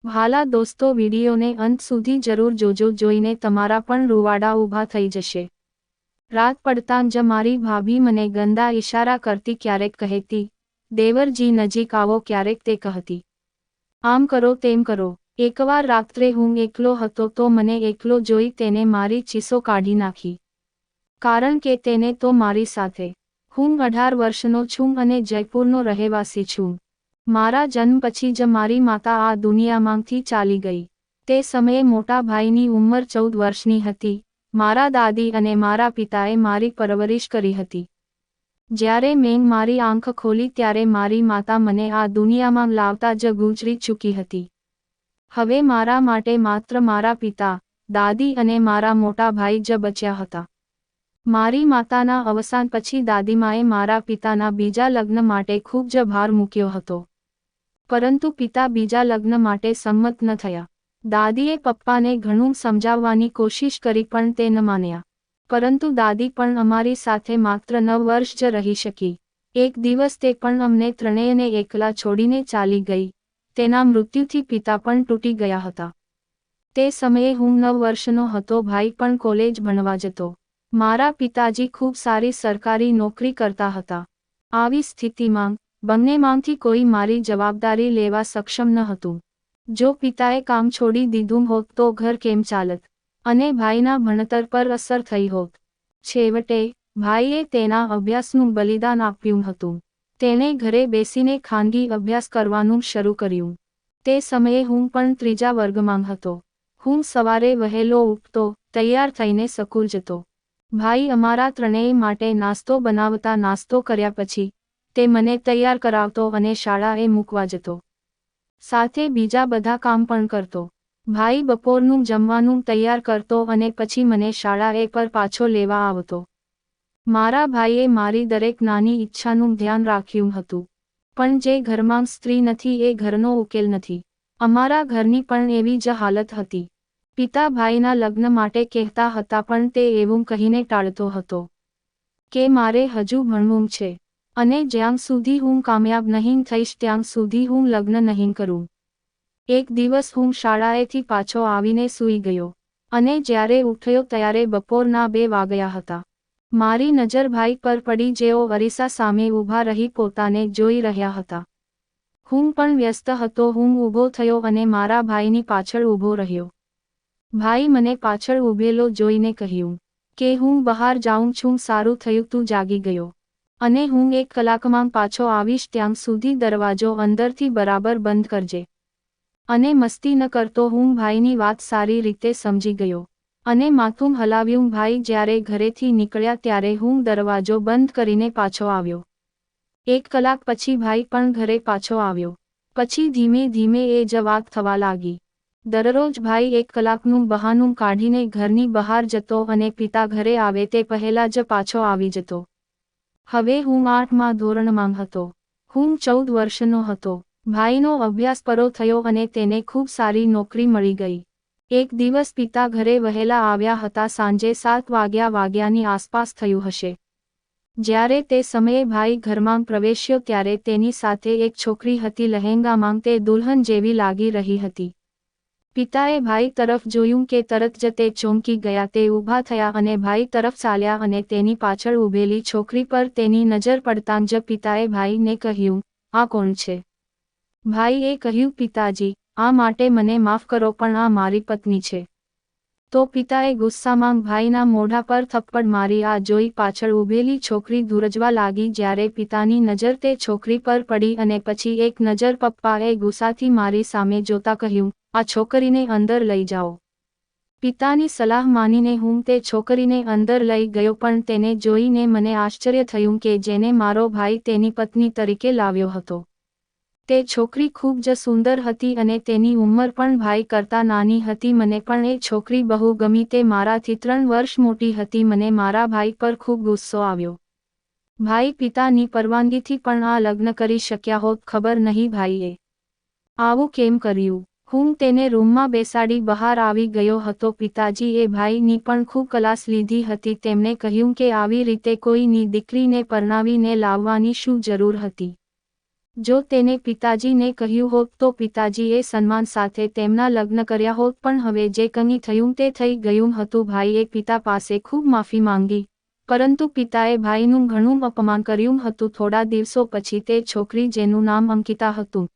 વહાલા દોસ્તો, વિડીયોને અંત સુધી જરૂર જોજો, જોઈને તમારા પણ રૂવાડા ઊભા થઈ જશે। રાત પડતાં જ મારી ભાભી મને ગંદા ઇશારા કરતી, ક્યારેક કહેતી, દેવરજી નજીક આવો, ક્યારેક તે કહેતી, આમ કરો તેમ કરો। એકવાર રાત્રે હું એકલો હતો તો મને એકલો જોઈ તેને મારી ચીસો કાઢી નાખી, કારણ કે તેને તો મારી સાથે। હું 18 વર્ષનો છું અને જયપુરનો રહેવાસી છું। મારા જન્મ પછી જ મારી માતા આ દુનિયામાંથી ચાલી ગઈ। તે સમયે મોટા ભાઈની ઉંમર 14 વર્ષની હતી। મારા દાદી અને મારા પિતાએ મારી પરવરિશ કરી હતી। જ્યારે મેં મારી આંખ ખોલી ત્યારે મારી માતા મને આ દુનિયામાં લાવતા જ ગુજરી ચૂકી હતી। હવે મારા માટે માત્ર મારા પિતા, દાદી અને મારા મોટા ભાઈ જ બચ્યા હતા। મારી માતાના અવસાન પછી દાદીમાએ મારા પિતાના બીજા લગ્ન માટે ખૂબ જ ભાર મૂક્યો હતો, પરંતુ પિતા બીજા લગ્ન માટે સંમત ન થયા। દાદીએ પપ્પાને ઘણું સમજાવવાની કોશિશ કરી પણ તે ન માન્યા, પરંતુ દાદી પણ અમારી સાથે માત્ર 9 વર્ષ જ રહી શકી। એક દિવસ તે પણ અમને ત્રણેયને એકલા છોડીને ચાલી ગઈ। તેના મૃત્યુથી પિતા પણ તૂટી ગયા હતા। તે સમયે હું 9 વર્ષનો હતો, ભાઈ પણ કોલેજ ભણવા જતો। મારા પિતાજી ખૂબ સારી સરકારી નોકરી કરતા હતા। આવી સ્થિતિમાં બંનેમાંથી કોઈ મારી જવાબદારી લેવા સક્ષમ ન હતું। જો પિતાએ કામ છોડી દીધું હોત તો ઘર કેમ ચાલત અને ભાઈના ભણતર પર અસર થઈ હોત। છેવટે ભાઈએ તેના અભ્યાસનું બલિદાન આપ્યું હતું। તેણે ઘરે બેસીને ખાનગી અભ્યાસ કરવાનું શરૂ કર્યું। તે સમયે હું પણ 3જા વર્ગમાં હતો। હું સવારે વહેલો ઉઠતો, તૈયાર થઈને સ્કૂલ જતો। ભાઈ અમારા ત્રણેય માટે નાસ્તો બનાવતા। નાસ્તો કર્યા પછી તે મને તૈયાર કરાવતો અને શાળાએ મૂકવા જતો, સાથે બીજા બધા કામ પણ કરતો। ભાઈ બપોરનું જમવાનું તૈયાર કરતો અને પછી મને શાળાએ પર પાછો લેવા આવતો। મારા ભાઈએ મારી દરેક નાની ઈચ્છાનું ધ્યાન રાખ્યું હતું, પણ જે ઘરમાં સ્ત્રી નથી એ ઘરનો ઉકેલ નથી। અમારા ઘરની પણ એવી જ હાલત હતી। પિતા ભાઈના લગ્ન માટે કહેતા હતા, પણ તે એવું કહીને ટાળતો હતો કે મારે હજુ ભણવું છે અને જ્યાં સુધી હું કામયાબ નહીં થઈશ ત્યાં સુધી હું લગ્ન નહીં કરું। એક દિવસ હું શાળાએથી પાછો આવીને સૂઈ ગયો અને જ્યારે ઉઠ્યો ત્યારે બપોરના 2 વાગ્યા હતા। મારી નજર ભાઈ પર પડી, જેઓ અરીસા સામે ઊભા રહી પોતાને જોઈ રહ્યા હતા। હું પણ વ્યસ્ત હતો। હું ઊભો થયો અને મારા ભાઈની પાછળ ઊભો રહ્યો। ભાઈ મને પાછળ ઊભેલો જોઈને કહ્યું કે હું બહાર જાઉં છું, સારું થયું તું જાગી ગયો અને હું 1 કલાકમાં પાછો આવીશ, ત્યાં સુધી દરવાજો અંદરથી બરાબર બંધ કરજે અને મસ્તી ન કરતો। હું ભાઈની વાત સારી રીતે સમજી ગયો અને માથું હલાવ્યું। ભાઈ જ્યારે ઘરેથી નીકળ્યા ત્યારે હું દરવાજો બંધ કરીને પાછો આવ્યો। 1 કલાક પછી ભાઈ પણ ઘરે પાછો આવ્યો। પછી ધીમે ધીમે એ જ વાત થવા લાગી। દરરોજ ભાઈ 1 કલાકનું બહાનું કાઢીને ઘરની બહાર જતો અને પિતા ઘરે આવે તે પહેલા જ પાછો આવી જતો। હવે હું 8મા ધોરણમાં હતો। હું 14 વર્ષનો હતો। ભાઈનો અભ્યાસ પૂરો થયો અને તેને ખૂબ સારી નોકરી મળી ગઈ। એક દિવસ પિતા ઘરે વહેલા આવ્યા હતા। સાંજે 7 વાગ્યાની આસપાસ થયું હશે। જ્યારે તે સમયે ભાઈ ઘરમાં પ્રવેશ્યો ત્યારે તેની સાથે એક છોકરી હતી। લહેંગામાં તે દુલ્હન જેવી લાગી રહી હતી। પિતાએ ભાઈ તરફ જોયું કે તરત જ તે ચોંકી ગયા। તે ઊભા થયા અને ભાઈ તરફ ચાલ્યા અને તેની પાછળ ઊભેલી છોકરી પર તેની નજર પડતાં જ પિતાએ ભાઈને કહ્યું, આ કોણ છે? ભાઈએ કહ્યું, પિતાજી, આ માટે મને માફ કરો, પણ આ મારી પત્ની છે। તો પિતાએ ગુસ્સામાં ભાઈના મોઢા પર થપ્પડ મારી। આ જોઈ પાછળ ઊભેલી છોકરી ધ્રુજવા લાગી। જ્યારે પિતાની નજર તે છોકરી પર પડી અને પછી એક નજર પપ્પાએ ગુસ્સાથી મારી સામે જોતા કહ્યું, આ છોકરીને અંદર લઈ જાઓ। પિતાની સલાહ માનીને હું તે છોકરીને અંદર લઈ ગયો, પણ તેને જોઈને મને આશ્ચર્ય થયું કે જેને મારો ભાઈ તેની પત્ની તરીકે લાવ્યો હતો તે છોકરી ખૂબ જ સુંદર હતી અને તેની ઉંમર પણ ભાઈ કરતાં નાની હતી। મને પણ એ છોકરી બહુ ગમી। તે મારાથી 3 વર્ષ મોટી હતી। મને મારા ભાઈ પર ખૂબ ગુસ્સો આવ્યો। ભાઈ પિતાની પરવાનગીથી પણ આ લગ્ન કરી શક્યા હોત। ખબર નહીં ભાઈએ આવું કેમ કર્યું। હું તેને રૂમમાં બેસાડી બહાર આવી ગયો હતો। પિતાજીએ ભાઈની પણ ખૂબ ક્લાસ લીધી હતી। તેમણે કહ્યું કે આવી રીતે કોઈની દીકરીને પરણાવીને લાવવાની શું જરૂર હતી। જો તેને પિતાજીને કહ્યું હોત તો પિતાજીએ સન્માન સાથે તેમના લગ્ન કર્યા હોત, પણ હવે જે કંઈ થયું તે થઈ ગયું હતું. ભાઈએ પિતા પાસે ખૂબ માફી માંગી, પરંતુ પિતાએ ભાઈનું ઘણું અપમાન કર્યું હતું. થોડા દિવસો પછી તે છોકરી જેનું નામ અંકિતા હતું,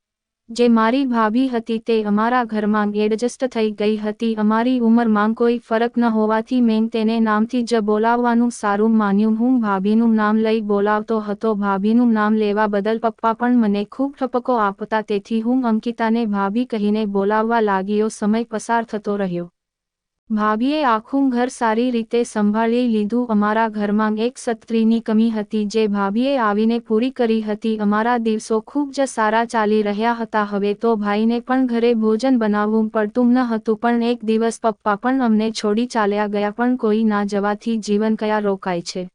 જે મારી ભાભી હતી, તે અમારા ઘરમાં એડજસ્ટ થઈ ગઈ હતી. અમારી ઉંમરમાં કોઈ ફરક ન હોવાથી મેં તેને નામથી જ બોલાવવાનું સારું માન્યું. હું ભાભીનું નામ લઈ બોલાવતો હતો. ભાભીનું નામ લેવા બદલ પપ્પા પણ મને ખૂબ ઠપકો આપતા, તેથી હું અંકિતાને ભાભી કહીને બોલાવવા લાગ્યો. સમય પસાર થતો રહ્યો. ભાભીએ આખું ઘર સારી રીતે સંભાળી લીધું. અમારા ઘરમાં એક સ્ત્રીની કમી હતી, જે ભાભીએ આવીને પૂરી કરી હતી. અમારા દિવસો ખૂબ જ સારા ચાલી રહ્યા હતા. હવે તો ભાઈને પણ ઘરે ભોજન બનાવવું પડતું ન હતું. પણ એક દિવસ પપ્પા પણ અમને છોડી ચાલ્યા ગયા. પણ કોઈ ના જવાથી જીવન ક્યાં રોકાય છે?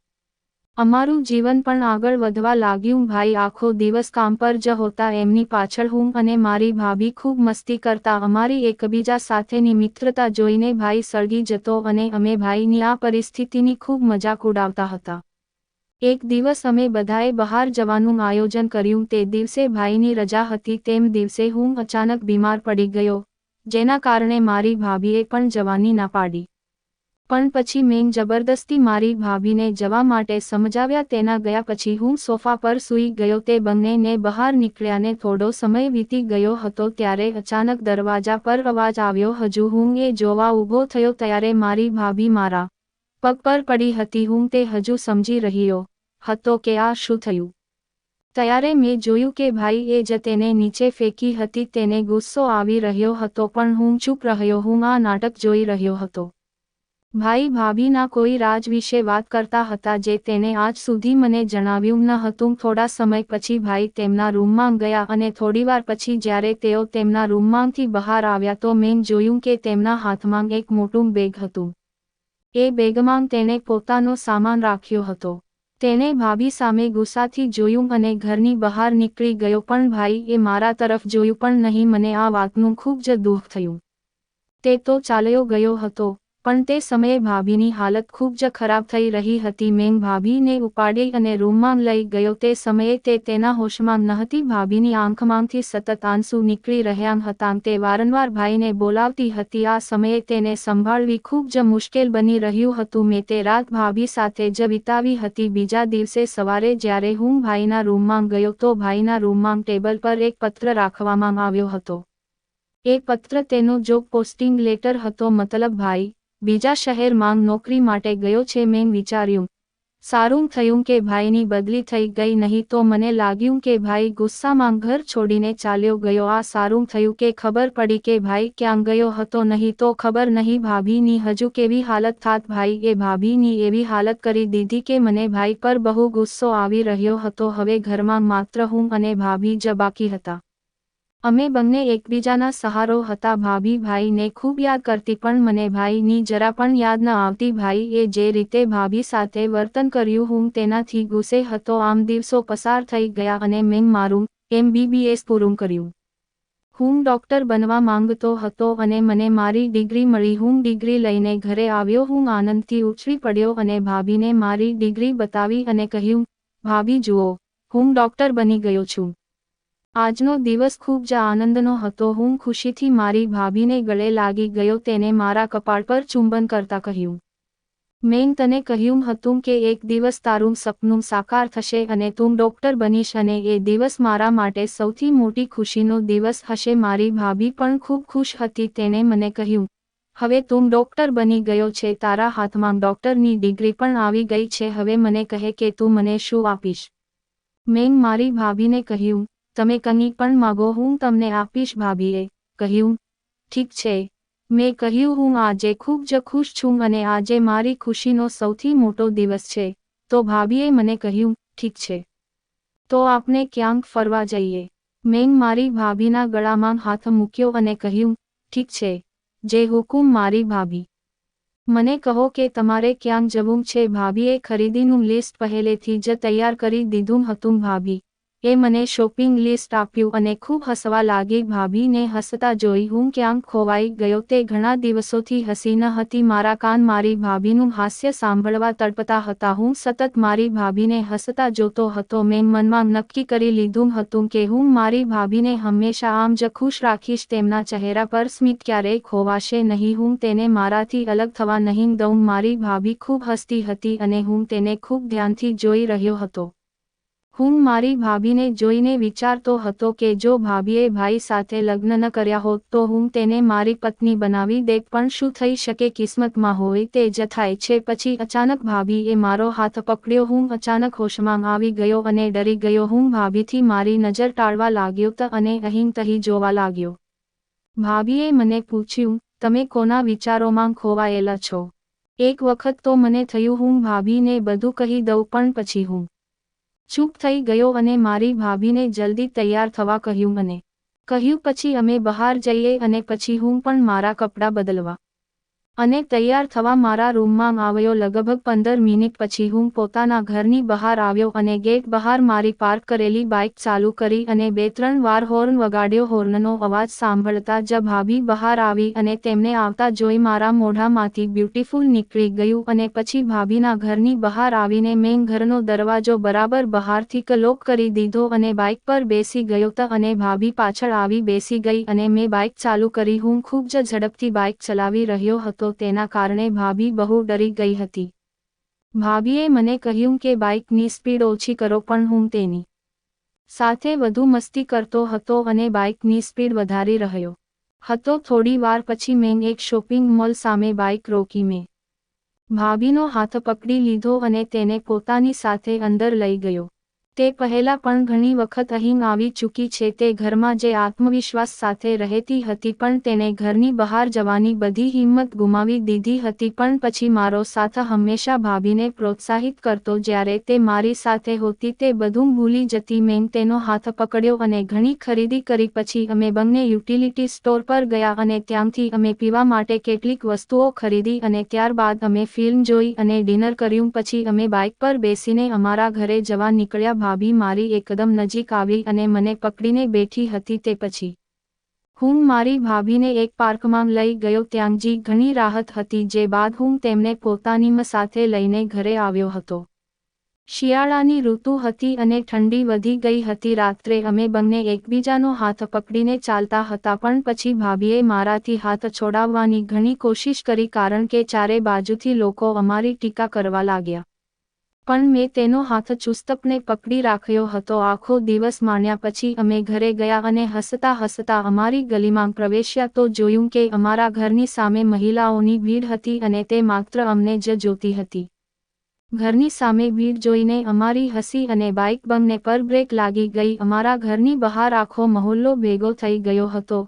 અમારું જીવન પણ આગળ વધવા લાગ્યું. ભાઈ આખો દિવસ કામ પર જ હોતા. એમની પાછળ હું અને મારી ભાભી ખૂબ મસ્તી કરતા. અમારી એકબીજા સાથેની મિત્રતા જોઈને ભાઈ સળગી જતો અને અમે ભાઈની આ પરિસ્થિતિની ખૂબ મજાક ઉડાવતા હતા. એક દિવસ અમે બધાએ બહાર જવાનું આયોજન કર્યું. તે દિવસે ભાઈની રજા હતી. તેમ દિવસે હું અચાનક બીમાર પડી ગયો, જેના કારણે મારી ભાભીએ પણ જવાની ના પાડી. પણ પછી મેં જબરદસ્તી મારી ભાભીને જવા માટે સમજાવ્યા. તેના ગયા પછી હું સોફા પર સૂઈ ગયો. તે બંનેને બહાર નીકળ્યાને થોડો સમય વીતી ગયો હતો, ત્યારે અચાનક દરવાજા પર અવાજ આવ્યો. હજુ હું એ જોવા ઊભો થયો ત્યારે મારી ભાભી મારા પગ પર પડી હતી. હું તે હજુ સમજી રહ્યો હતો કે આ શું થયું. ત્યારે મેં જોયું કે ભાઈએ જ તેને નીચે ફેંકી હતી. તેને ગુસ્સો આવી રહ્યો હતો, પણ હું ચૂપ રહ્યો. હું આ નાટક જોઈ રહ્યો હતો. ભાઈ ભાભીના કોઈ રાજ વિશે વાત કરતા હતા, જે તેને આજ સુધી મને જણાવ્યું ન હતું. થોડા સમય પછી ભાઈ તેમના રૂમમાં ગયા અને થોડીવાર પછી જ્યારે તેઓ તેમના રૂમમાંથી બહાર આવ્યા તો મેં જોયું કે તેમના હાથમાં એક મોટું બેગ હતું. એ બેગમાં તેણે પોતાનો સામાન રાખ્યો હતો. તેણે ભાભી સામે ગુસ્સાથી જોયું અને ઘરની બહાર નીકળી ગયો. પણ ભાઈએ મારા તરફ જોયું પણ નહીં. મને આ વાતનું ખૂબ જ દુઃખ થયું. તે તો ચાલ્યો ગયો હતો, પણ તે સમયે ભાભીની હાલત ખૂબ જ ખરાબ થઈ રહી હતી. મેં ભાભીને ઉપાડી અને રૂમમાં લઈ ગયો. તે સમયે તે તેના હોશમાં નહોતી. ભાભીની આંખમાંથી સતત આંસુ નીકળી રહ્યા હતા. તે વારંવાર ભાઈને બોલાવતી હતી. આ સમયે તેને સંભાળવી ખૂબ જ મુશ્કેલ બની રહ્યું હતું. મેં તે રાત ભાભી સાથે જ વિતાવી હતી. બીજા દિવસે સવારે જ્યારે હું ભાઈના રૂમમાં ગયો તો ભાઈના રૂમમાં ટેબલ પર એક પત્ર રાખવામાં આવ્યો હતો. એ પત્ર તેનો જોબ પોસ્ટિંગ લેટર હતો. મતલબ ભાઈ બીજા શહેરમાં નોકરી માટે ગયો છે. મેં વિચાર્યું, સારું થયું કે ભાઈની બદલી થઈ ગઈ, નહીં તો મને લાગ્યું કે ભાઈ ગુસ્સામાં ઘર છોડીને ચાલ્યો ગયો. આ સારું થયું કે ખબર પડી કે ભાઈ ક્યાં ગયો હતો, નહીં તો ખબર નહીં ભાભીની હજુ કેવી હાલત થાત. ભાઈએ ભાભીની એવી હાલત કરી દીધી કે મને ભાઈ પર બહુ ગુસ્સો આવી રહ્યો હતો. હવે ઘરમાં માત્ર હું અને ભાભી જ બાકી હતા. અમે બંને એકબીજાના સહારો હતા. ભાભી ભાઈને ખૂબ યાદ કરતી, પણ મને ભાઈની જરા પણ યાદ ન આવતી. ભાઈએ જે રીતે ભાભી સાથે વર્તન કર્યું, હું તેનાથી ગુસ્સે હતો. આમ દિવસો પસાર થઈ ગયા અને મેં મારું MBBS પૂરું કર્યું. હું ડૉક્ટર બનવા માંગતો હતો અને મને મારી ડિગ્રી મળી. હું ડિગ્રી લઈને ઘરે આવ્યો. હું આનંદથી ઉછળી પડ્યો અને ભાભીને મારી ડિગ્રી બતાવી અને કહ્યું, ભાભી જુઓ, હું ડૉક્ટર બની ગયો છું. આજનો દિવસ ખૂબ જ આનંદનો હતો. હું ખુશીથી મારી ભાભીને ગળે લાગી ગયો. તેને મારા કપાળ પર ચુંબન કરતા કહ્યું, મેં તને કહ્યું હતું કે એક દિવસ તારું સપનું સાકાર થશે અને તું ડૉક્ટર બનીશ, અને એ દિવસ મારા માટે સૌથી મોટી ખુશીનો દિવસ હશે. મારી ભાભી પણ ખૂબ ખુશ હતી. તેણે મને કહ્યું, હવે તું ડૉક્ટર બની ગયો છે, તારા હાથમાં ડૉક્ટરની ડિગ્રી પણ આવી ગઈ છે. હવે મને કહે કે તું મને શું આપીશ. મેં મારી ભાભીને કહ્યું, તમે કંઈ પણ માગો, હું તમને આપીશ. ભાભીએ કહ્યું, ઠીક છે. મેં કહ્યું, હું આજે ખૂબ જ ખુશ છું અને આજે મારી ખુશીનો સૌથી મોટો દિવસ છે. તો ભાભીએ મને કહ્યું, ઠીક છે, તો આપણે ક્યાંક ફરવા જઈએ. મેં મારી ભાભીના ગળામાં હાથ મૂક્યો અને કહ્યું, ઠીક છે, જે હુકુમ મારી ભાભી. મને કહો કે તમારે ક્યાં જવું છે. ભાભીએ ખરીદીનું લિસ્ટ પહેલેથી જ તૈયાર કરી દીધું હતું. ભાભી એ મને શોપિંગ લિસ્ટ આપ્યું અને ખૂબ હસવા લાગી. ભાભીને હસતા જોઈ હું ક્યાંક ખોવાઈ ગયો. તે ઘણા દિવસોથી હસી ન હતી. મારા કાન મારી ભાભીનું હાસ્ય સાંભળવા તડપતા હતા. હું સતત મારી ભાભીને હસતા જોતો હતો. મેં મનમાં નક્કી કરી લીધું હતું કે હું મારી ભાભીને હંમેશા આમ જ ખુશ રાખીશ. તેમના ચહેરા પર સ્મિત ક્યારેય ખોવાશે નહીં. હું તેને મારાથી અલગ થવા નહીં દઉં. મારી ભાભી ખૂબ હસતી હતી અને હું તેને ખૂબ ધ્યાનથી જોઈ રહ્યો હતો. હું મારી ભાભીને જોઈને વિચારતો હતો કે જો ભાભીએ ભાઈ સાથે લગ્ન ન કર્યા હોત તો હું તેને મારી પત્ની બનાવી દેત. પણ શું થઈ શકે, કિસ્મતમાં હોય તે જ થાય છે. પછી અચાનક ભાભીએ મારો હાથ પકડ્યો. હું અચાનક હોશમાં આવી ગયો અને ડરી ગયો. હું ભાભીથી મારી નજર ટાળવા લાગ્યો અને અહીં તહીં જોવા લાગ્યો. ભાભીએ મને પૂછ્યું, તમે કોના વિચારોમાં ખોવાયેલા છો? એક વખત તો મને થયું હું ભાભીને બધું કહી દઉં, પણ પછી હું ચૂપ થઈ ગયો અને મારી ભાભીને જલ્દી તૈયાર થવા કહ્યું. મને કહ્યું પછી અમે બહાર જઈએ અને પછી હું પણ મારા કપડાં બદલવા અને તૈયાર થવા મારા રૂમમાં આવ્યો. લગભગ 15 મિનિટ પછી હું પોતાના ઘરની બહાર આવ્યો અને ગેટ બહાર મારી પાર્ક કરેલી બાઇક ચાલુ કરી અને 2-3 વાર હોર્ન વગાડ્યો. હોર્નનો અવાજ સાંભળતા જ ભાભી બહાર આવી અને તેમને આવતા જોઈ મારા મોઢામાંથી બ્યુટીફુલ નીકળી ગયું. અને પછી ભાભીના ઘરની બહાર આવીને મેં ઘરનો દરવાજો બરાબર બહારથી લોક કરી દીધો અને બાઇક પર બેસી ગયો અને ભાભી પાછળ આવી બેસી ગઈ અને મેં બાઇક ચાલુ કરી. હું ખૂબ જ ઝડપથી બાઇક ચલાવી રહ્યો હતો. તેના કારણે ભાભી બહુ ડરી ગઈ હતી. ભાભીએ મને કહ્યું કે બાઇકની સ્પીડ ઓછી કરો, પણ હું તેની સાથે વધુ મસ્તી કરતો હતો અને બાઇકની સ્પીડ વધારી રહ્યો હતો. થોડી વાર પછી મેં એક શોપિંગ મોલ સામે બાઇક રોકી. મેં ભાભીનો હાથ પકડી લીધો અને તેને પોતાની સાથે અંદર લઈ ગયો. તે પહેલા પણ ઘણી વખત અહીં આવી ચૂકી છે. તે ઘરમાં જે આત્મવિશ્વાસ સાથે રહેતી હતી, પણ તેણે ઘરની બહાર જવાની બધી હિંમત ગુમાવી દીધી હતી. પણ પછી મારો સાથ હંમેશા ભાભીને પ્રોત્સાહિત કરતો. જ્યારે તે મારી સાથે હોતી તે બધું ભૂલી જતી. મેં તેનો હાથ પકડ્યો અને ઘણી ખરીદી કરી. પછી અમે બંને યુટિલિટી સ્ટોર પર ગયા અને ત્યાંથી અમે પીવા માટે કેટલીક વસ્તુઓ ખરીદી અને ત્યારબાદ અમે ફિલ્મ જોઈ અને ડિનર કર્યું. પછી અમે બાઇક પર બેસીને અમારા ઘરે જવા નીકળ્યા. ભાભી મારી એકદમ નજીક આવી અને મને પકડીને બેઠી હતી. તે પછી હું મારી ભાભીને એક પાર્કમાં લઈ ગયો. ત્યાં જ ઘણી રાહત હતી. જે બાદ હું તેમને પોતાની સાથે લઈને ઘરે આવ્યો હતો. શિયાળાની ઋતુ હતી અને ઠંડી વધી ગઈ હતી. રાત્રે અમે બંને એકબીજાનો હાથ પકડીને ચાલતા હતા, પણ પછી ભાભીએ મારાથી હાથ છોડાવવાની ઘણી કોશિશ કરી, કારણ કે ચારે બાજુથી લોકો અમારી ટીકા કરવા લાગ્યા. પણ મેં તેનો હાથ ચુસ્તપણે પકડી રાખ્યો હતો. આખો દિવસ માણ્યા પછી અમે ઘરે ગયા અને હસતા હસતા અમારી ગલીમાં પ્રવેશ્યા તો જોયું કે અમારા ઘરની સામે મહિલાઓની ભીડ હતી અને તે માત્ર અમને જ જોતી હતી. ઘરની સામે ભીડ જોઈને અમારી હસી અને બાઇક બંને પર બ્રેક લાગી ગઈ. અમારા ઘરની બહાર આખો મહોલ્લો ભેગો થઈ ગયો હતો,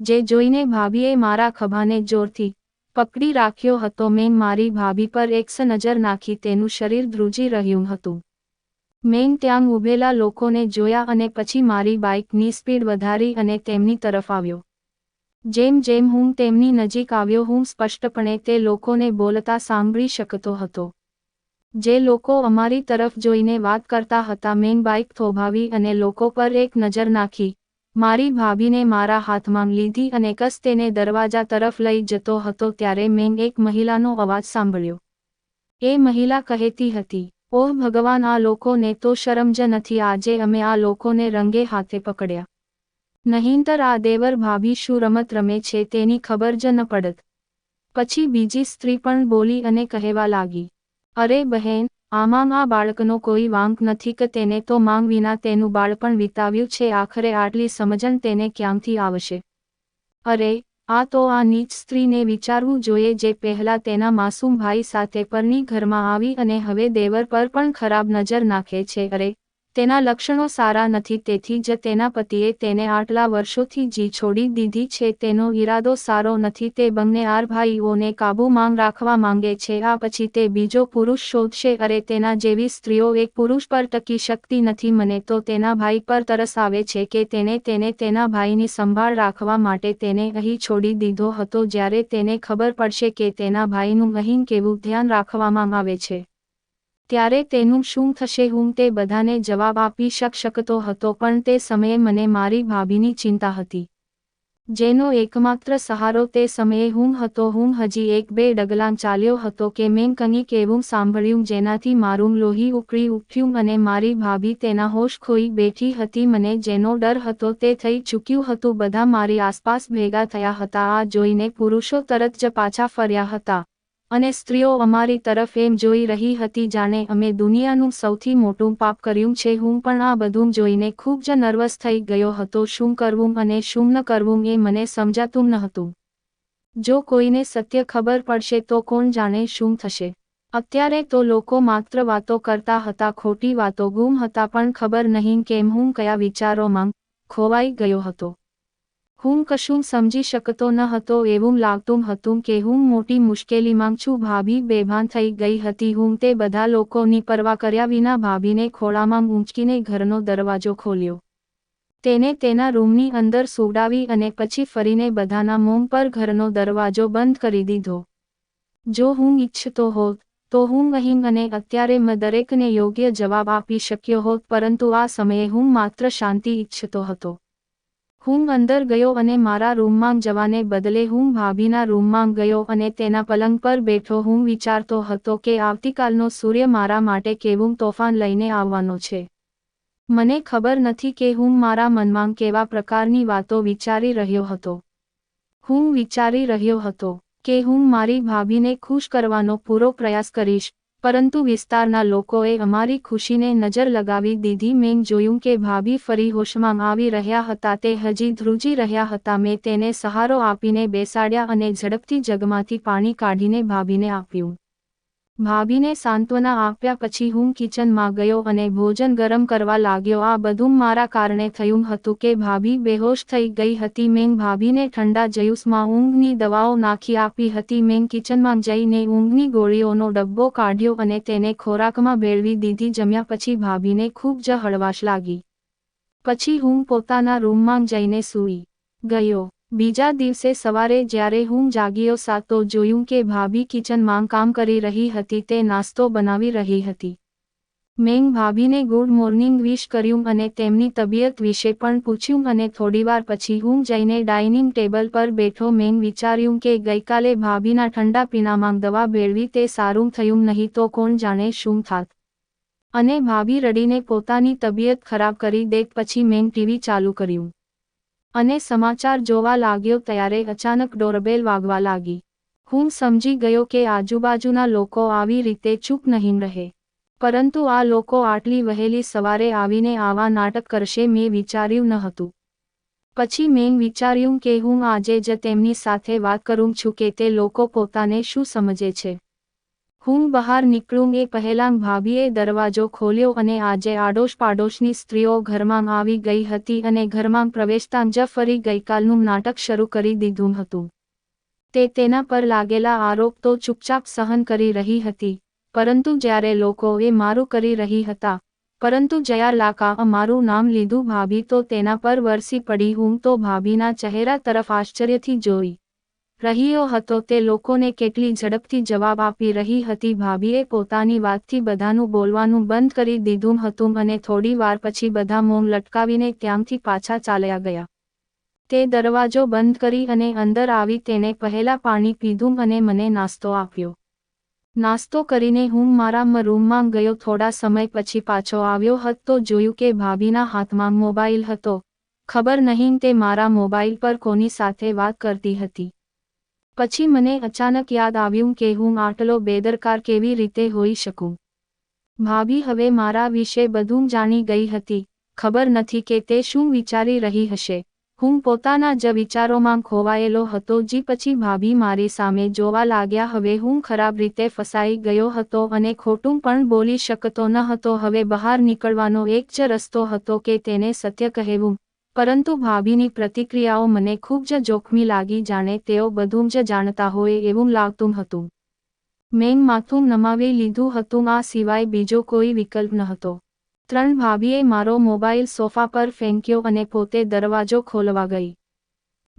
જે જોઈને ભાભીએ મારા ખભાને જોરથી પકડી રાખ્યો હતો. મેં મારી ભાભી પર એક નજર નાખી. તેનું શરીર ધ્રુજી રહ્યું હતું. મેં ત્યાં ઊભેલા લોકોને જોયા અને પછી મારી બાઇકની સ્પીડ વધારી અને તેમની તરફ આવ્યો. જેમ જેમ હું તેમની નજીક આવ્યો, હું સ્પષ્ટપણે તે લોકોને બોલતા સાંભળી શકતો હતો. જે લોકો અમારી તરફ જોઈને વાત કરતા હતા. મેં બાઇક થોભાવી અને લોકો પર એક નજર નાખી. મારી ભાભીને મારા હાથમાં લીધી અને કસ તેને દરવાજા તરફ લઈ જતો હતો. ત્યારે મેં એક મહિલાનો અવાજ સાંભળ્યો. એ મહિલા કહેતી હતી, ઓહ ભગવાન, આ લોકોને તો શરમ જ નથી. આજે અમે આ લોકોને રંગે હાથે પકડ્યા. નહીંતર આ દેવર ભાભી શું રમત રમે છે તેની ખબર જ ન પડત. પછી બીજી સ્ત્રી પણ બોલી અને કહેવા લાગી, અરે બહેન, આમાં આ બાળકનો કોઈ વાંક નથી કે તેને તો માંગ વિના તેનું બાળપણ વિતાવ્યું છે. આખરે આટલી સમજણ તેને ક્યાંથી આવશે? અરે, આ તો આ નીચ સ્ત્રીને વિચારવું જોઈએ, જે પહેલા તેના માસૂમ ભાઈ સાથે પરણી ઘરમાં આવી અને હવે દેવર પર પણ ખરાબ નજર નાખે છે. અરે, તેના લક્ષણો સારા નથી, તેથી જ તેના પતિએ તેને આટલા વર્ષોથી જી છોડી દીધી છે. તેનો ઈરાદો સારો નથી. તે બંને આર ભાઈઓને કાબૂમાં રાખવા માંગે છે. આ પછી તે બીજો પુરુષ શોધશે. અરે, તેના જેવી સ્ત્રીઓ એક પુરુષ પર ટકી શકતી નથી. મને તો તેના ભાઈ પર તરસ આવે છે કે તેને તેના ભાઈની સંભાળ રાખવા માટે તેને અહીં છોડી દીધો હતો. જ્યારે તેને ખબર પડશે કે તેના ભાઈનું અહીં કેવું ધ્યાન રાખવામાં આવે છે, ત્યારે તેનું શું થશે હું તે બધાને જવાબ આપી શકતો હતો, પણ તે સમયે મને મારી ભાભીની ચિંતા હતી, જેનો એકમાત્ર સહારો તે સમયે હું હતો. હું હજી 1-2 ડગલાં ચાલ્યો હતો કે મેં કંઈક એવું સાંભળ્યું જેનાથી મારું લોહી ઉકળી ઉઠ્યું અને મારી ભાભી તેના હોશ ખોઈ બેઠી હતી. મને જેનો ડર હતો તે થઈ ચૂક્યું હતું. બધા મારી આસપાસ ભેગા થયા હતા. આ જોઈને પુરુષો તરત જ પાછા ફર્યા હતા અને સ્ત્રીઓ અમારી તરફ એમ જોઈ રહી હતી જાણે અમે દુનિયાનું સૌથી મોટું પાપ કર્યું છે. હું પણ આ બધું જોઈને ખૂબ જ નર્વસ થઈ ગયો હતો. શું કરવું અને શું ન કરવું એ મને સમજાતું ન હતું. જો કોઈને સત્ય ખબર પડશે તો કોણ જાણે શું થશે. અત્યારે તો લોકો માત્ર વાતો કરતા હતા, ખોટી વાતો, ગુમ હતા, પણ ખબર નહીં કેમ હું કયા વિચારોમાં ખોવાઈ ગયો હતો. હું કશું સમજી શકતો ન હતો. એવું લાગતું હતું કે હું મોટી મુશ્કેલીમાં છું. ભાભી બેભાન થઈ ગઈ હતી. હું તે બધા લોકોની પરવા કર્યા વિના ભાભીને ખોળામાં ઊંચકીને ઘરનો દરવાજો ખોલ્યો. તેને તેના રૂમની અંદર સુવડાવી અને પછી ફરીને બધાના મોં પર ઘરનો દરવાજો બંધ કરી દીધો. જો હું ઈચ્છતો હોત તો હું અહીં અને અત્યારે દરેકને યોગ્ય જવાબ આપી શક્યો હોત, પરંતુ આ સમયે હું માત્ર શાંતિ ઈચ્છતો હતો. હું અંદર ગયો અને મારા રૂમમાં જવાને બદલે હું ભાભીના રૂમમાં ગયો અને તેના પલંગ પર બેઠો. હું વિચારતો હતો કે આવતીકાલનો સૂર્ય મારા માટે કેવું તોફાન લઈને આવવાનો છે. મને ખબર નથી કે હું મારા મનમાં કેવા પ્રકારની વાતો વિચારી રહ્યો હતો. હું વિચારી રહ્યો હતો કે હું મારી ભાભીને ખુશ કરવાનો પૂરો પ્રયાસ કરીશ, પરંતુ વિસ્તારના લોકોએ અમારી ખુશીને નજર લગાવી દીધી. મેં જોયું કે ભાભી ફરી હોશમાં આવી રહ્યા હતા. તે હજી ધ્રુજી રહ્યા હતા. મેં તેને સહારો આપીને બેસાડ્યા અને ઝડપથી જગમાંથી પાણી કાઢીને ભાભીને આપ્યું. ભાભીને સાંત્વના આપ્યા પછી હું કિચનમાં ગયો અને ભોજન ગરમ કરવા લાગ્યો. આ બધું મારા કારણે થયું હતું કે ભાભી બેહોશ થઈ ગઈ હતી. મેં ભાભીને ઠંડા જ્યુસમાં ઊંઘની દવાઓ નાખી આપી હતી. મેં કિચનમાં જઈને ઊંઘની ગોળીઓનો ડબ્બો કાઢ્યો અને તેને ખોરાકમાં ભેળવી દીધી. જમ્યા પછી ભાભીને ખૂબ જ હળવાશ લાગી. પછી હું પોતાના રૂમમાં જઈને સૂઈ ગયો. બીજા દિવસે સવારે જ્યારે હું જાગ્યો તો જોયું કે ભાભી કિચનમાં કામ કરી રહી હતી. તે નાસ્તો બનાવી રહી હતી. મેં ભાભીને ગુડ મોર્નિંગ વિશ કર્યું અને તેમની તબિયત વિશે પણ પૂછ્યું અને થોડીવાર પછી હું જઈને ડાઇનિંગ ટેબલ પર બેઠો. મેં વિચાર્યું કે ગઈકાલે ભાભીના ઠંડા પીણામાં દવા ભેળવી તે સારું થયું નહીં તો કોણ જાણે શું થાત. અને ભાભી રડીને પોતાની તબિયત ખરાબ કરી દેત. પછી મેં ટીવી ચાલુ કર્યું અને સમાચાર જોવા લાગ્યો. ત્યારે અચાનક ડોરબેલ વાગવા લાગી. હું સમજી ગયો કે આજુબાજુના લોકો આવી રીતે ચૂપ નહીં રહે, પરંતુ આ લોકો આટલી વહેલી સવારે આવીને આવા નાટક કરશે મેં વિચાર્યું ન હતું. પછી મેં વિચાર્યું કે હું આજે જ તેમની સાથે વાત કરું છું કે તે લોકો પોતાને શું સમજે છે. હું બહાર નીકળું એ પહેલાં ભાભીએ દરવાજો ખોલ્યો અને આજે આડોશ પાડોશની સ્ત્રીઓ ઘરમાં આવી ગઈ હતી અને ઘરમાં પ્રવેશતાં જ ફરી ગઈકાલનું નાટક શરૂ કરી દીધું હતું. તે તેના પર લાગેલા આરોપ તો ચૂપચાપ સહન કરી રહી હતી, પરંતુ જ્યારે લોકો એ મારું કરી રહી હતા, પરંતુ જયા લાકા મારું નામ લીધું ભાભી તો તેના પર વરસી પડી. હું તો ભાભીના ચહેરા તરફ આશ્ચર્યથી જોઈ રહ્યો હતો. તે લોકોને કેટલી ઝડપથી જવાબ આપી રહી હતી. ભાભીએ પોતાની વાતથી બધાનું બોલવાનું બંધ કરી દીધું હતું અને થોડી વાર પછી બધા મૌન લટકાવીને ત્યાંથી પાછા ચાલ્યા ગયા. તે દરવાજો બંધ કરી અને અંદર આવી તેને પહેલા પાણી પીધું અને મને નાસ્તો આપ્યો. નાસ્તો કરીને હું મારા રૂમમાં ગયો. થોડા સમય પછી પાછો આવ્યો હતો. જોયું કે ભાભીના હાથમાં મોબાઈલ હતો. ખબર નહીં તે મારા મોબાઈલ પર કોની સાથે વાત કરતી હતી. પછી મને અચાનક યાદ આવ્યું કે હું આટલો બેદરકાર કેવી રીતે હોઈ શકું. ભાભી હવે મારા વિશે બધું જાણી ગઈ હતી. ખબર નથી કે તે શું વિચારી રહી હશે. હું પોતાના જ વિચારોમાં ખોવાયેલો હતો. જી પછી ભાભી મારી સામે જોવા લાગ્યા. હવે હું ખરાબ રીતે ફસાઈ ગયો હતો અને ખોટું પણ બોલી શકતો ન હતો. હવે બહાર નીકળવાનો એક જ રસ્તો હતો કે તેને સત્ય કહેવું, પરંતુ ભાભીની પ્રતિક્રિયાઓ મને ખૂબ જ જોખમી લાગી. જાણે તેઓ બધું જ જાણતા હોય એવું લાગતું હતું. મેં માથું નમાવી લીધું હતું. આ સિવાય બીજો કોઈ વિકલ્પ ન હતો. ભાભીએ મારો મોબાઈલ સોફા પર ફેંક્યો અને પોતે દરવાજો ખોલવા ગઈ.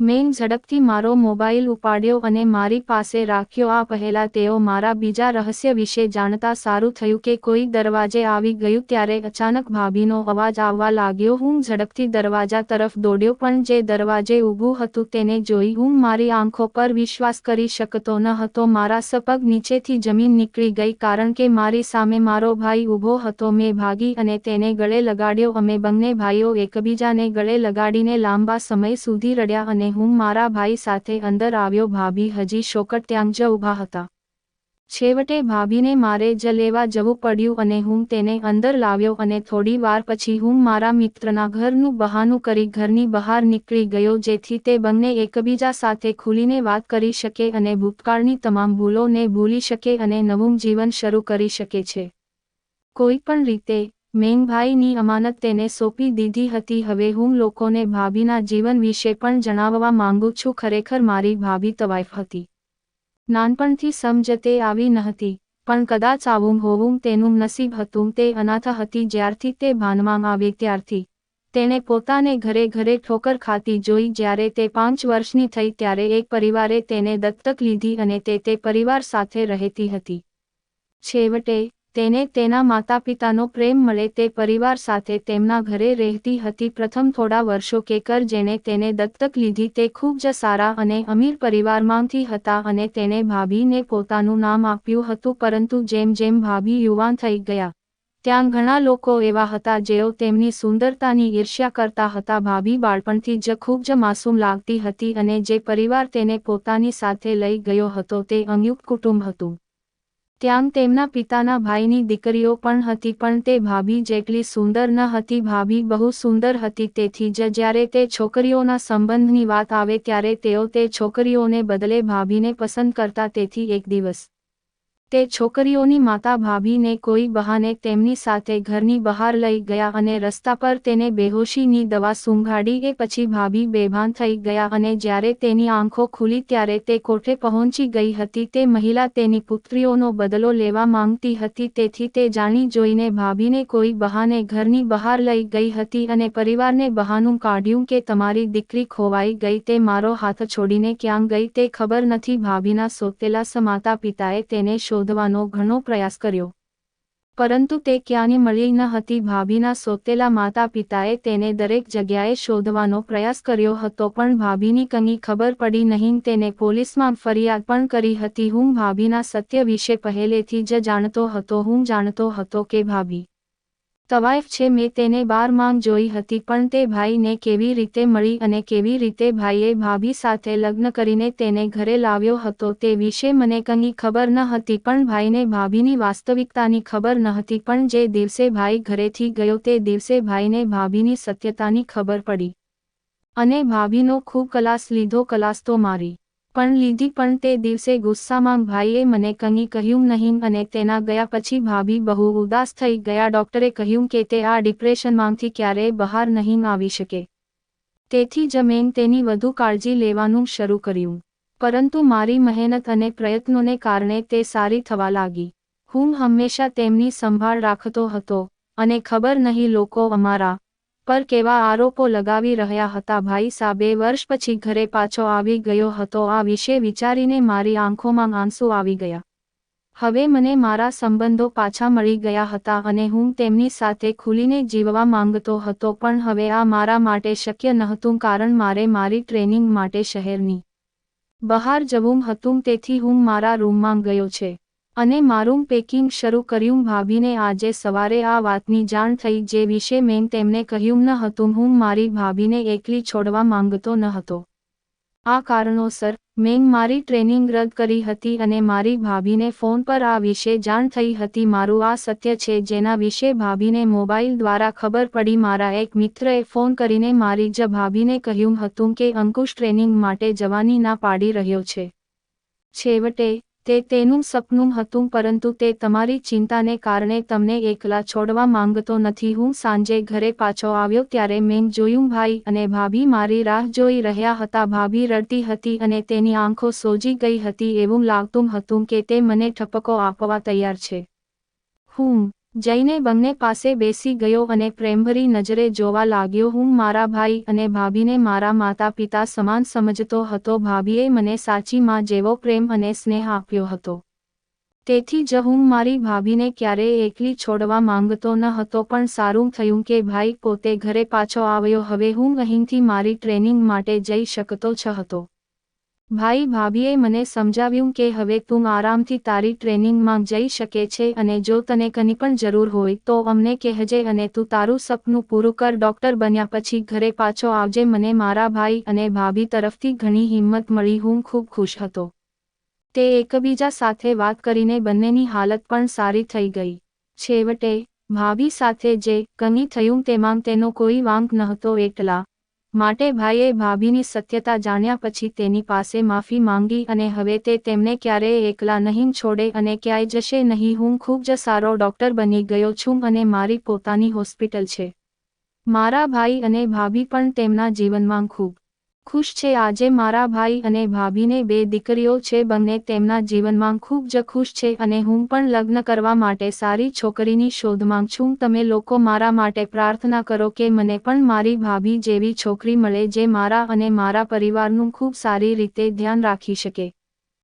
મેં ઝડપથી મારો મોબાઈલ ઉપાડ્યો અને મારી પાસે રાખ્યો. આ પહેલા તેઓ મારા બીજા રહસ્ય વિશે જાણતા સારું થયું કે કોઈ દરવાજે આવી ગયું. ત્યારે અચાનક ભાભીનો અવાજ આવવા લાગ્યો. હું ઝડપથી દરવાજા તરફ દોડ્યો, પણ જે દરવાજે ઊભું હતું તેને જોઈ હું મારી આંખો પર વિશ્વાસ કરી શકતો ન હતો. મારા સપગ નીચેથી જમીન નીકળી ગઈ, કારણ કે મારી સામે મારો ભાઈ ઊભો હતો. મેં ભાગી અને તેને ગળે લગાડ્યો. અમે બંને ભાઈઓ એકબીજાને ગળે લગાડીને લાંબા સમય સુધી રડ્યા અને હું મારા ભાઈ સાથે અંદર આવ્યો. ભાભી હજી શોકટ ત્યાં જ ઊભા હતા. છેવટે ભાભીને મારે જ લેવા જવું પડ્યું અને હું તેને અંદર લાવ્યો અને થોડી વાર પછી હું મારા મિત્રના ઘરનું બહાનું કરી ઘરની બહાર નીકળી ગયો, જેથી તે બંને એકબીજા સાથે ખુલીને વાત કરી શકે અને ભૂતકાળની તમામ ભૂલોને ભૂલી શકે અને નવું જીવન શરૂ કરી શકે છે. કોઈ પણ રીતે મેં ભાઈની અમાનત તેને સોંપી દીધી હતી. હવે હું લોકોને ભાભીના જીવન વિશે પણ જણાવવા માંગુ છું. ખરેખર મારી ભાભી તવાઈફ હતી. નાનપણથી સમજ તે આવી નહોતી, પણ કદાચ આવું હોવું તેનું નસીબ હતું. તે અનાથ હતી. જ્યારથી તે ભાનમાં આવી ત્યારથી તેણે પોતાને ઘરે ઘરે ઠોકર ખાતી જોઈ. જ્યારે તે 5 વર્ષની થઈ ત્યારે એક પરિવારે તેને દત્તક લીધી અને તે પરિવાર સાથે રહેતી હતી. છેવટે તેને તેના માતાપિતાનો પ્રેમ મળે તે પરિવાર સાથે તેમના ઘરે રહેતી હતી. પ્રથમ થોડા વર્ષો કેકર જેણે તેને દત્તક લીધી તે ખૂબ જ સારા અને અમીર પરિવારમાંથી હતા અને તેને ભાભીને પોતાનું નામ આપ્યું હતું. પરંતુ જેમ જેમ ભાભી યુવાન થઈ ગયા, ત્યાં ઘણા લોકો એવા હતા જેઓ તેમની સુંદરતાની ઈર્ષ્યા કરતા હતા. ભાભી બાળપણથી જ ખૂબ જ માસૂમ લાગતી હતી અને જે પરિવાર તેને પોતાની સાથે લઈ ગયો હતો તે સંયુક્ત કુટુંબ હતું. ત્યાં તેમના પિતાના ભાઈની દીકરીઓ પણ હતી, પણ તે ભાભી જેટલી સુંદર ન હતી. ભાભી બહુ સુંદર હતી, તેથી જ જ્યારે તે છોકરીઓના સંબંધની વાત આવે ત્યારે તેઓ તે છોકરીઓને બદલે ભાભીને પસંદ કરતા. તેથી એક દિવસ તે છોકરીઓની માતા ભાભીને કોઈ બહાને તેમની સાથે ઘરની બહાર લઈ ગયા અને રસ્તા પર તેને બેહોશીની દવા સૂંઘાડી. એ પછી ભાભી બેભાન થઈ ગયા અને જ્યારે તેની આંખો ખુલી ત્યારે તે કોઠે પહોંચી ગઈ હતી. તે મહિલા તેની પુત્રીઓનો બદલો લેવા માંગતી હતી, તેથી તે જાણી જોઈને ભાભીને કોઈ બહાને ઘરની બહાર લઈ ગઈ હતી અને પરિવારને બહાનું કાઢ્યું કે તમારી દીકરી ખોવાઈ ગઈ. તે મારો હાથ છોડીને ક્યાં ગઈ તે ખબર નથી. ભાભીના સોતેલા માતા પિતાએ તેને શોધવાનો ઘણો પ્રયાસ કર્યો, પરંતુ તે ક્યાંય મળી ન હતી. ભાભીના સોતેલા માતા પિતાએ તેને દરેક જગ્યાએ શોધવાનો પ્રયાસ કર્યો હતો, પણ ભાભીની કંઈ ખબર પડી નહીં. તેને પોલીસમાં ફરિયાદ પણ કરી હતી. હું ભાભીના સત્ય વિશે પહેલેથી જ જાણતો હતો. હું જાણતો હતો કે ભાભી તવાઈફ છે. મેં તેને 12માં જોઈ હતી, પણ તે ભાઈને કેવી રીતે મળી અને કેવી રીતે ભાઈએ ભાભી સાથે લગ્ન કરીને તેને ઘરે લાવ્યો હતો તે વિશે મને કંઈ ખબર ન હતી. પણ ભાઈને ભાભીની વાસ્તવિકતાની ખબર નહોતી. પણ જે દિવસે ભાઈ ઘરેથી ગયો તે દિવસે ભાઈને ભાભીની સત્યતાની ખબર પડી અને ભાભીનો ખૂબ કલાસ લીધો. કલાસ તો મારી પણ લીધી, પણ તે દિવસે ગુસ્સામાં ભાઈએ મને કંઈ કહ્યું નહીં અને તેના ગયા પછી ભાભી બહુ ઉદાસ થઈ ગયા. ડોક્ટરે કહ્યું કે તે આ ડિપ્રેશનમાંથી ક્યારેય બહાર નહીં આવી શકે. તેથી જ મેં તેની વધુ કાળજી લેવાનું શરૂ કર્યું, પરંતુ મારી મહેનત અને પ્રયત્નોને કારણે તે સારી થવા લાગી. હું હંમેશા તેમની સંભાળ રાખતો હતો અને ખબર નહીં લોકો અમારા પર કેવા આરોપો લગાવી રહ્યા હતા. ભાઈ 2 વર્ષ પછી ઘરે પાછો આવી ગયો હતો. આ વિશે વિચારીને મારી આંખોમાં આંસુ આવી ગયા. હવે મને મારા સંબંધો પાછા મળી ગયા હતા અને હું તેમની સાથે ખુલીને જીવવા માંગતો હતો. પણ હવે આ મારા માટે શક્ય નહોતું, કારણ મારે મારી ટ્રેનિંગ માટે શહેરની બહાર જવું હતું. તેથી હું મારા રૂમમાં ગયો છે અને મારું પેકિંગ શરૂ કર્યું. ભાભીને આજે સવારે આ વાતની જાણ થઈ, જે વિશે મેં તેમને કહ્યું ન હતું. હું મારી ભાભીને એકલી છોડવા માંગતો ન હતો. આ કારણોસર મેં મારી ટ્રેનિંગ રદ કરી હતી અને મારી ભાભીને ફોન પર આ વિશે જાણ થઈ હતી. મારું આ સત્ય છે જેના વિશે ભાભીને મોબાઈલ દ્વારા ખબર પડી. મારા એક મિત્રએ ફોન કરીને મારી જ ભાભીને કહ્યું હતું કે અંકુશ ટ્રેનિંગ માટે જવાની ના પાડી રહ્યો છે. છેવટે તે તેનું સપનું હતું, પરંતુ તે તમારી ચિંતાને કારણે તમને એકલા છોડવા માંગતો નથી. હું સાંજે ઘરે પાછો આવ્યો ત્યારે મેં જોયું ભાઈ અને ભાભી મારી રાહ જોઈ રહ્યા હતા. ભાભી રડતી હતી અને તેની આંખો સોજી ગઈ હતી. એવું લાગતું હતું કે તે મને ઠપકો આપવા તૈયાર છે. હું જઈને બંને પાસે બેસી ગયો અને પ્રેમભરી નજરે જોવા લાગ્યો. હું મારા ભાઈ અને ભાભીને મારા માતા પિતા સમાન સમજતો હતો. ભાભીએ મને સાચી માં જેવો પ્રેમ અને સ્નેહ આપ્યો હતો. તેથી જ હું મારી ભાભીને ક્યારેય એકલી છોડવા માંગતો ન હતો. પણ સારું થયું કે ભાઈ પોતે ઘરે પાછો આવ્યો. હવે હું અહીંથી મારી ટ્રેનિંગ માટે જઈ શકતો હતો. ભાઈ ભાભીએ મને સમજાવ્યું કે હવે તું આરામથી તારી ટ્રેનિંગમાં જઈ શકે છે અને જો તને કંઈ પણ જરૂર હોય તો અમને કહેજે અને તું તારું સપનું પૂરું કર. ડૉક્ટર બન્યા પછી ઘરે પાછો આવજે. મને મારા ભાઈ અને ભાભી તરફથી ઘણી હિંમત મળી. હું ખૂબ ખુશ હતો. તે એકબીજા સાથે વાત કરીને બંનેની હાલત પણ સારી થઈ ગઈ. છેવટે ભાભી સાથે જે કંઈ થયું તેમાં તેનો કોઈ વાંક નહોતો. એટલા માટે ભાઈએ ભાભીની સત્યતા જાણ્યા પછી તેની પાસે માફી માંગી અને હવે તે તેમને ક્યારેય એકલા નહીં છોડે અને ક્યાંય જશે નહીં. હું ખૂબ જ સારો ડૉક્ટર બની ગયો છું અને મારી પોતાની હોસ્પિટલ છે. મારા ભાઈ અને ભાભી પણ તેમના જીવનમાં ખૂબ ખુશ છે. આજે મારા ભાઈ અને ભાભીને 2 દીકરીઓ છે. બંને તેમના જીવનમાં ખૂબ જ ખુશ છે અને હું પણ લગ્ન કરવા માટે સારી છોકરીની શોધમાં છું. તમે લોકો મારા માટે પ્રાર્થના કરો કે મને પણ મારી ભાભી જેવી છોકરી મળે જે મારા અને મારા પરિવારનું ખૂબ સારી રીતે ધ્યાન રાખી શકે.